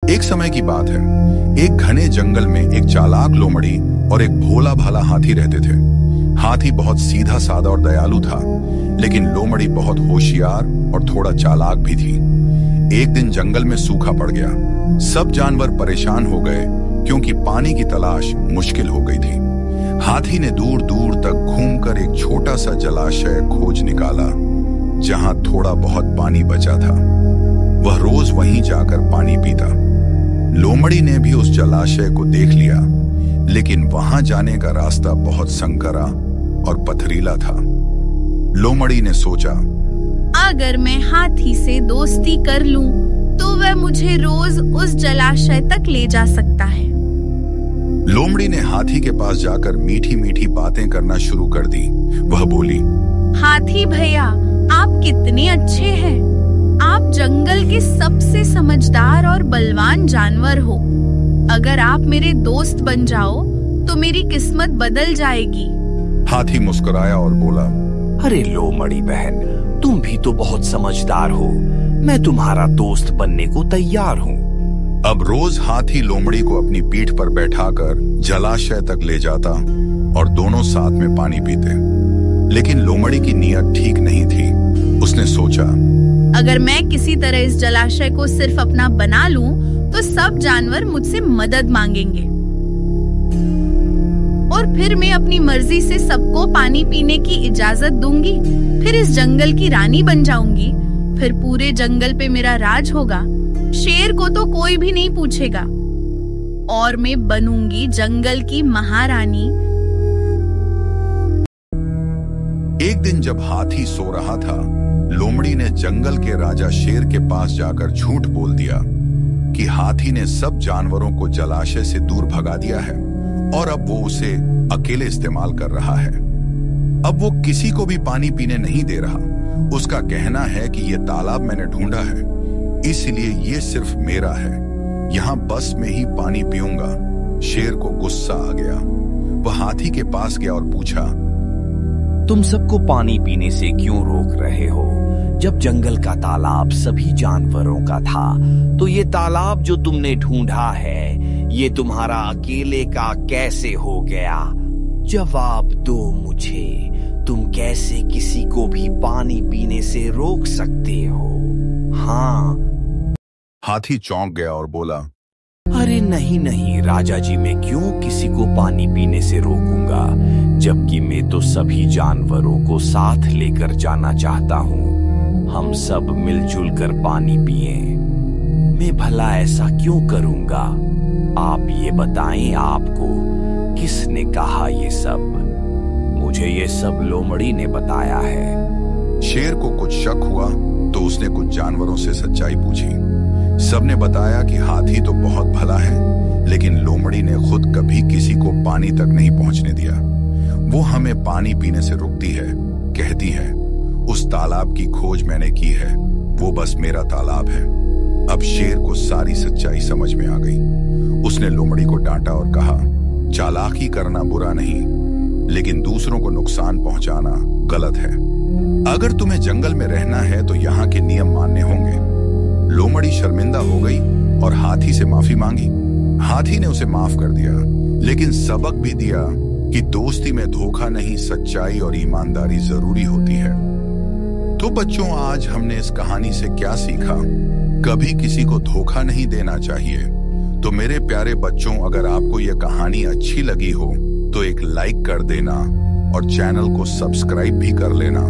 एक समय की बात है। एक घने जंगल में एक चालाक लोमड़ी और एक भोला भाला हाथी रहते थे। हाथी बहुत सीधा साधा और दयालु था, लेकिन लोमड़ी बहुत होशियार और थोड़ा चालाक भी थी। एक दिन जंगल में सूखा पड़ गया। सब जानवर परेशान हो गए क्योंकि पानी की तलाश मुश्किल हो गई थी। हाथी ने दूर दूर तक घूमकर एक छोटा सा जलाशय खोज निकाला जहां थोड़ा बहुत पानी बचा था। वह रोज वहीं जाकर पानी पीता। लोमड़ी ने भी उस जलाशय को देख लिया, लेकिन वहां जाने का रास्ता बहुत संकरा और पथरीला था। लोमड़ी ने सोचा, अगर मैं हाथी से दोस्ती कर लूं, तो वह मुझे रोज उस जलाशय तक ले जा सकता है। लोमड़ी ने हाथी के पास जाकर मीठी मीठी बातें करना शुरू कर दी। वह बोली, हाथी भैया, आप कितने अच्छे हैं। आप जंगल के सबसे समझदार और बलवान जानवर हो। अगर आप मेरे दोस्त बन जाओ तो मेरी किस्मत बदल जाएगी। हाथी मुस्कुराया और बोला, अरे लोमड़ी बहन, तुम भी तो बहुत समझदार हो। मैं तुम्हारा दोस्त बनने को तैयार हूँ। अब रोज हाथी लोमड़ी को अपनी पीठ पर बैठाकर जलाशय तक ले जाता और दोनों साथ में पानी पीते। लेकिन लोमड़ी की नीयत ठीक नहीं थी। उसने सोचा, अगर मैं किसी तरह इस जलाशय को सिर्फ अपना बना लूं, तो सब जानवर मुझसे मदद मांगेंगे और फिर मैं अपनी मर्जी से सबको पानी पीने की इजाजत दूंगी। फिर इस जंगल की रानी बन जाऊंगी। फिर पूरे जंगल पे मेरा राज होगा। शेर को तो कोई भी नहीं पूछेगा और मैं बनूंगी जंगल की महारानी। एक दिन जब हाथी सो रहा था, लोमड़ी ने जंगल के राजा शेर के पास जाकर झूठ बोल दिया कि हाथी ने सब जानवरों को जलाशय से दूर भगा दिया है और अब वो उसे अकेले इस्तेमाल कर रहा है। अब वो किसी को भी पानी पीने नहीं दे रहा। उसका कहना है कि ये तालाब मैंने ढूंढा है, इसलिए ये सिर्फ मेरा है। यहाँ बस में ही पानी पीऊंगा। शेर को गुस्सा आ गया। वह हाथी के पास गया और पूछा, तुम सबको पानी पीने से क्यों रोक रहे हो? जब जंगल का तालाब सभी जानवरों का था, तो ये तालाब जो तुमने ढूंढा है, ये तुम्हारा अकेले का कैसे हो गया? जवाब दो मुझे। तुम कैसे किसी को भी पानी पीने से रोक सकते हो? हाँ। हाथी चौंक गया और बोला, अरे नहीं नहीं राजा जी, मैं क्यों किसी को पानी पीने से रोकूंगा, जबकि मैं तो सभी जानवरों को साथ लेकर जाना चाहता हूँ। हम सब मिलजुल कर पानी पिए। मैं भला ऐसा क्यों करूंगा? आप ये बताएं, आपको किसने कहा ये सब? मुझे ये सब लोमड़ी ने बताया है। शेर को कुछ शक हुआ तो उसने कुछ जानवरों से सच्चाई पूछी। सबने बताया कि हाथी तो बहुत भला है, लेकिन लोमड़ी ने खुद कभी किसी को पानी तक नहीं पहुंचने दिया। वो हमें पानी पीने से रुकती है, कहती है उस तालाब की खोज मैंने की है, वो बस मेरा तालाब है। अब शेर को सारी सच्चाई समझ में आ गई। उसने लोमड़ी को डांटा और कहा, चालाकी करना बुरा नहीं, लेकिन दूसरों को नुकसान पहुंचाना गलत है। अगर तुम्हें जंगल में रहना है तो यहाँ के नियम मानने होंगे। लोमड़ी शर्मिंदा हो गई और हाथी से माफी मांगी। हाथी ने उसे माफ कर दिया, लेकिन सबक भी दिया कि दोस्ती में धोखा नहीं, सच्चाई और ईमानदारी जरूरी होती है। तो बच्चों, आज हमने इस कहानी से क्या सीखा? कभी किसी को धोखा नहीं देना चाहिए। तो मेरे प्यारे बच्चों, अगर आपको यह कहानी अच्छी लगी हो तो एक लाइक कर देना और चैनल को सब्सक्राइब भी कर लेना।